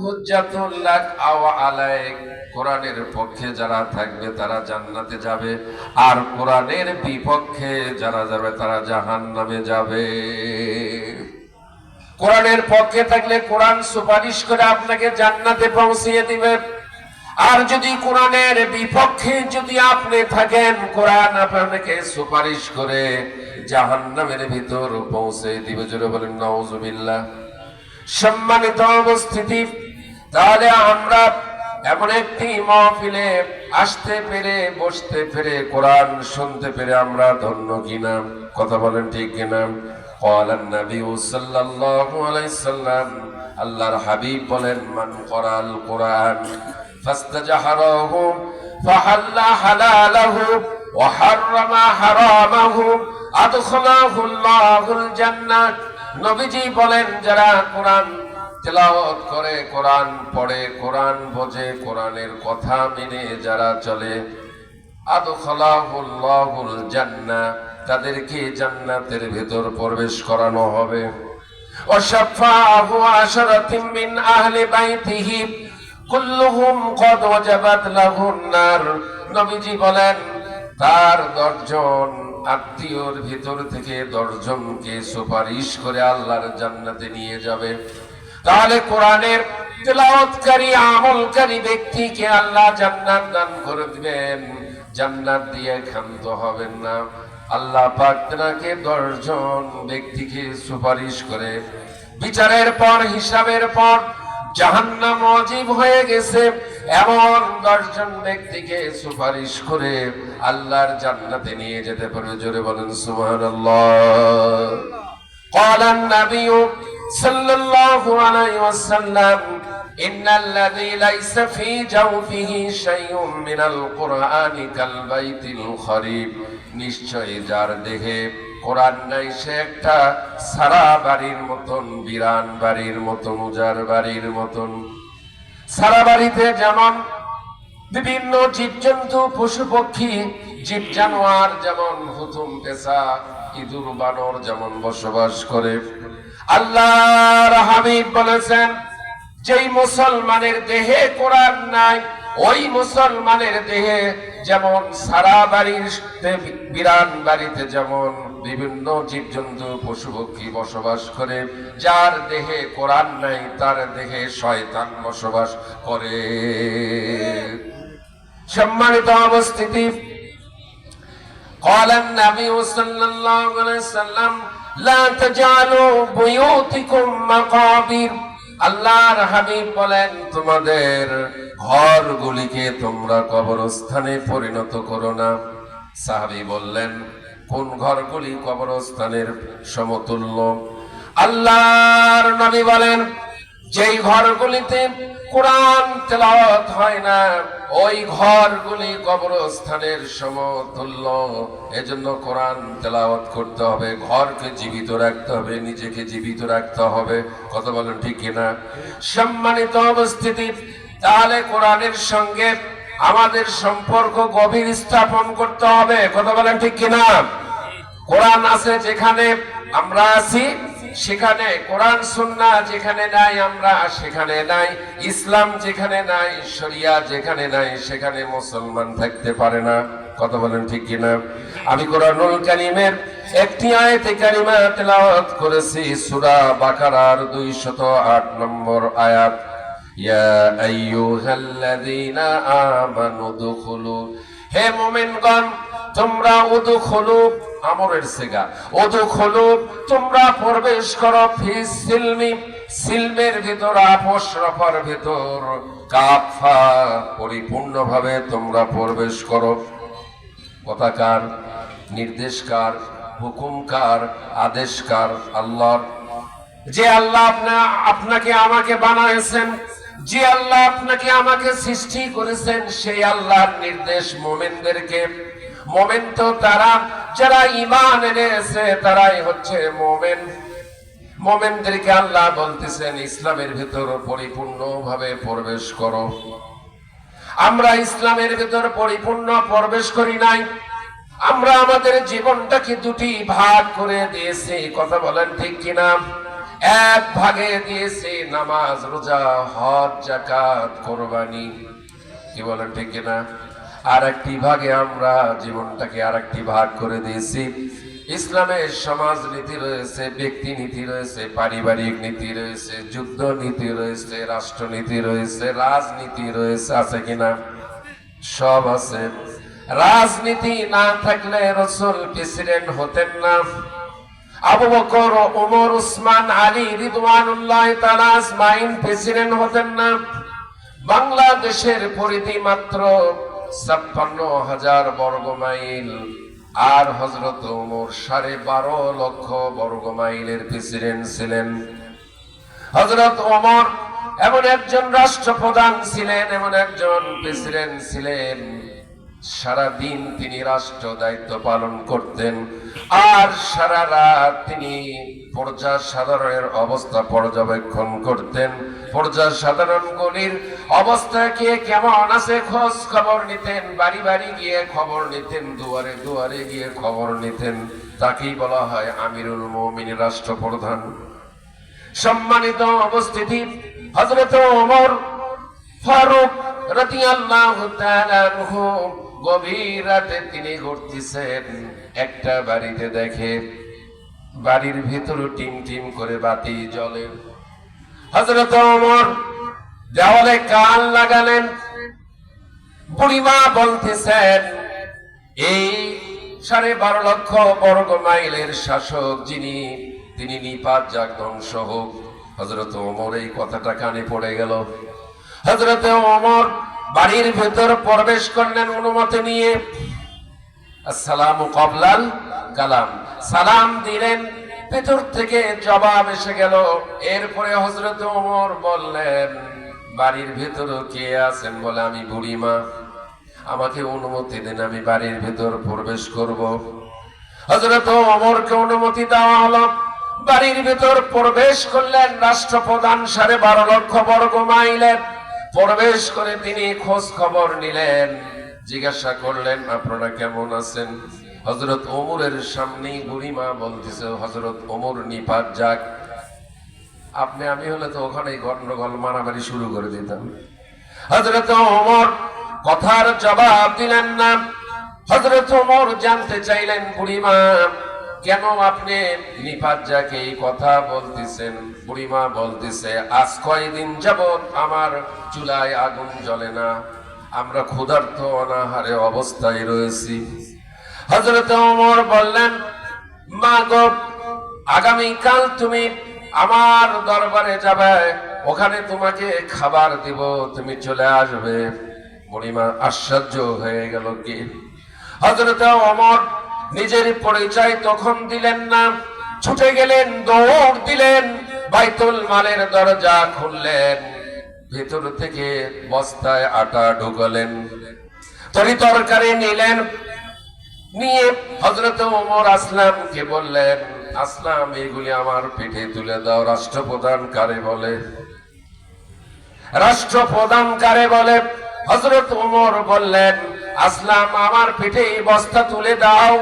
হুজ্জাতুল লাক আও আলাইক, কোরআনের পক্ষে যারা থাকবে তারা জান্নাতে যাবে, আর কোরআনের বিপক্ষে যারা যাবে তারা জাহান্নামে যাবে। কোরআনের পক্ষে থাকলে কোরআন সুপারিশ করে আপনাকে জান্নাতে পৌঁছিয়ে দিবে, আর যদি কোরআনের বিপক্ষে যদি আপনি থাকেন, কোরআন আপনাকে সুপারিশ করে জাহান্নামের ভিতর পৌঁছে দিবে। জোরে বলেন নাউজুবিল্লাহ। সম্মানিত উপস্থিতি, তাহলে আমরা এমন একটি মাহফিলে আসতে পেরে, বসতে পেরে, কোরআন শুনতে পেরে আমরা ধন্য কিনা? কথা বলেন ঠিক কিনা? قال النبي صلى الله عليه وسلم, আল্লাহর হাবিব বলেন, মান ক্বরাল কোরআন ফাস্তাজহারাহু ফাহাল্লা হালালাহু ওয়া হাররামা হারামাহু আদখালাহু আল্লাহুল জান্নাহ। নবীজি বলেন, যারা কোরআন তেলাওয়াত করে, কোরআন পড়ে, কোরআন বোঝে, কোরআনের কথা মেনে যারা চলে, আদখালাহুল্লাহুল জান্নাহ, তাদেরকে জান্নাতের ভেতর প্রবেশ করানো হবে। ওয়াশাফাহু আশরাতিন মিন আহলি বাইতিহি কুল্লুহুম ক্বাদ ওয়াজাবাত লাহুন নার। নবীজি বলেন, তার 10 জন আত্মীয়র ভিতর থেকে 10 জনকে সুপারিশ করে আল্লাহর জান্নাতে নিয়ে যাবে। তাহলে কোরআনের তেলাওয়াতকারী, আমলকারী ব্যক্তিকে আল্লাহ জান্নাত দান করে দিবেন। জান্নাত দিয়ে ক্ষান্ত হবেন না। আল্লাহ পাক তাকে 10 জন ব্যক্তিকে সুপারিশ করে বিচারের পর, হিসাবের পর জাহান্নাম ওয়াজিব হয়ে গেছে এমন 10 জন ব্যক্তিকে সুপারিশ করে আল্লাহর জান্নাতে নিয়ে যেতে পারবে। জোরে বলেন সুবহানাল্লাহ। قال النبي صلى الله عليه وسلم, إن الذي ليس في جوفه شيء من القرآن كالبيت الخريب, নিশ্চয় যার দেহে কোরআন নাই সে একটা সারা বাড়ির মতন, বিরান বাড়ির মতন, উজার বাড়ির মতন। সারা বাড়িতে যেমন বিভিন্ন জীবজন্তু, পশু পক্ষী, জীব জানোয়ার যেমন হুতুম পেশা, ইঁদুর বানর যেমন বসবাস করে, আল্লাহর হাবিব বলেছেন, যেই মুসলমানের দেহে কোরআন নাই, ওই মুসলমানের দেহে যেমন সারা বাড়ির, বিরান বাড়িতে যেমন বিভিন্ন জীবজন্তু, পশু পক্ষী বসবাস করে, যার দেহে কোরআন নাই তার দেহে শয়তান বসবাস করে। সম্মানিত উপস্থিতি, قال النبي صلى الله عليه وسلم, لا تجعلوا بيوتكم مقابر. আল্লাহর হাবিব বলেন, তোমাদের ঘরগুলিকে তোমরা কবরস্থানে পরিণত করো না। সাহাবী বললেন, কোন ঘরগুলি কবরস্থানের সমতুল্য? আল্লাহর নবী বলেন, যেই ঘরগুলিতে কোরআন তেলাওয়াত হয় না, ওই ঘরগুলি কবরস্থানের সমতুল্য। এজন্য কোরআন তেলাওয়াত করতে হবে, ঘরকে জীবিত রাখতে হবে, নিজেকে জীবিত রাখতে হবে। কথা বলেন ঠিক কিনা? সম্মানিত উপস্থিতি, তাহলে কোরআনের সঙ্গে আমাদের সম্পর্ক গভীর স্থাপন করতে হবে। কথা বলেন ঠিক কিনা? কোরআন আছে যেখানে আমরা আছি সেখানে, কোরআন সুন্নাহ যেখানে নাই আমরা সেখানে নাই, ইসলাম যেখানে নাই, শরিয়া যেখানে নাই, সেখানে মুসলমান থাকতে পারে না। কথা বলেন ঠিক কিনা? আমি কোরআনুল কারীমের একটি আয়াতে কারিমা তেলাওয়াত করেছি, সূরা বাকারার 208 নম্বর আয়াত, ইয়া আইয়ুহাল্লাযীনা আমানু দুখুলু, হে মুমিনগণ তোমরা, উদুখুলু আমরের সেগা, উদুখুলু তোমরা প্রবেশ করো, ফিস সিলমি, সিলমের ভিতর, আপসরফার ভিতর, কাফা পরিপূর্ণভাবে তোমরা প্রবেশ করো। কথাকার, নির্দেশকার, হুকুমকার, আদেশকার আল্লাহর। যে আল্লাহ আপনাকে আমাকে বানাইছেন, যে আল্লাহ আপনাকে আমাকে সৃষ্টি করেছেন, সেই আল্লাহর নির্দেশ মুমিনদেরকে। মুমিন তো তারা যারা ঈমান এনেছে, তারাই হচ্ছে মুমিন। মুমিনদেরকে আল্লাহ বলতেছেন, ইসলামের ভিতর পরিপূর্ণভাবে প্রবেশ করো। আমরা ইসলামের ভিতর পরিপূর্ণ প্রবেশ করি নাই। আমরা আমাদের জীবনটাকে দুটি ভাগ করে দিয়েছি। কথা বলেন ঠিক কিনা? এক ভাগে দিয়েছে নামাজ, রোজা, হজ, যাকাত, কোরবানি। কি বলেন ঠিক কিনা? আর একটি ভাগে আমরা জীবনটাকে আর একটি ভাগ করে দিয়েছি। ইসলামের সমাজ নীতি রয়েছে, ব্যক্তি নীতি রয়েছে, পারিবারিক নীতি রয়েছে, যুদ্ধ নীতি রয়েছে, রাষ্ট্রনীতি রয়েছে, রাজনীতি রয়েছে। আছে কিনা? সব আছে। রাজনীতি না থাকলে রাসূল প্রেসিডেন্ট হতেন না। আবু বকর, ওমর, উসমান, আলী রিদওয়ানুল্লাহ তাআলা আজমাইন প্রেসিডেন্ট হতেন না। বাংলাদেশের পরিধি মাত্র ৫৬,০০০ বর্গ মাইল, আর হযরত ওমর ১২.৫ লক্ষ বর্গ মাইলের প্রেসিডেন্ট ছিলেন। হযরত ওমর এমন একজন রাষ্ট্রপ্রধান ছিলেন, এমন একজন প্রেসিডেন্ট ছিলেন, সারা দিন তিনি রাষ্ট্র দায়িত্ব পালন করতেন, আর সারা রাত তিনি প্রজা সাধারণের অবস্থা পর্যবেক্ষণ করতেন। প্রজা সাধারণগুলির অবস্থা কে কেমন আছে খোঁজ খবর নিতেন, বাড়ি বাড়ি গিয়ে খবর নিতেন, দুয়ারে দুয়ারে গিয়ে খবর নিতেন। তাকেই বলা হয় আমিরুল মুমিনিন, রাষ্ট্রপ্রধান। সম্মানিত উপস্থিতি, হযরত ওমর ফারুক রাদিয়াল্লাহু তাআলা আনহু গভীর রাতে তিনি ঘুরতেছেন, একটা বাড়িতে দেখে বাড়ির ভিতর টিম টিম করে বাতি জ্বলে। হযরত ওমর দেওয়ালে কান লাগালেন। বুড়িমা বলতেছেন, এই ১২.৫ লক্ষ বর্গ মাইলের শাসক যিনি, তিনি নিপাত যাক, ধ্বংস হোক। হযরত ওমর এই কথাটা কানে পড়ে গেল। হযরত ওমর বাড়ির ভেতর প্রবেশ করলেন অনুমতি নিয়ে। আসসালামু ক্বাবলাল কালাম, সালাম দিলেন, ভেতর থেকে জবাব এসে গেল। এরপরে হযরত ওমর বললেন, বাড়ির ভেতর কে আছেন? বলে, আমি বুড়িমা, আমাকে অনুমতি দেন, আমি বাড়ির ভেতর প্রবেশ করব। হযরত ওমরকে অনুমতি দেওয়া হলো। বাড়ির ভেতর প্রবেশ করলেন রাষ্ট্রপ্রধান, ১২.৫ লক্ষ বর্গ মাইলের। প্রবেশ করে তিনি খোঁজ খবর নিলেন, জিজ্ঞাসা করলেন, আপনারা কেমন আছেন? হযরত ওমরের সামনেই বুড়িমা বলতেছে, হযরত ওমর নিপাত যাক। আমি হলে তো ওখানে গন্ডগোল মারামারি শুরু করে দিতাম। হযরত ওমর কথার জবাব দিলেন না। হযরত ওমর জানতে চাইলেন, বুড়িমা কেন আপনি নিপাত যাকে এই কথা বলতেছেন? বুড়িমা বলতেছে, আজ কয়দিন যাবত আমার চুলায় আগুন জ্বলে না, আমরা ক্ষুধার্ত অনাহারে অবস্থায় রয়েছি। হযরত ওমর বললেন, মা গো, আগামীকাল তুমি আমার দরবারে যাবে, ওখানে তোমাকে খাবার দিব, তুমি চলে আসবে। বুড়িমা আশ্চর্য হয়ে গেল, কি? হযরত ওমর নিজের পরিচয় তখন দিলেন না, ছুটে গেলেন, দৌড় দিলেন, বাইতুল মালের দরজা খুললেন, ভেতর থেকে বস্তায় আটা ঢুকালেন, তরি তরকারি নিলেন, নিয়ে হযরত ওমর আসলামকে বললেন, আসলাম, এগুলি আমার পিঠে তুলে দাও। রাষ্ট্রপ্রধান কারে বলে? রাষ্ট্রপ্রধান কারে বলে? হযরত ওমর বললেন, আসলাম, আমার পিঠে এই বস্তা তুলে দাও।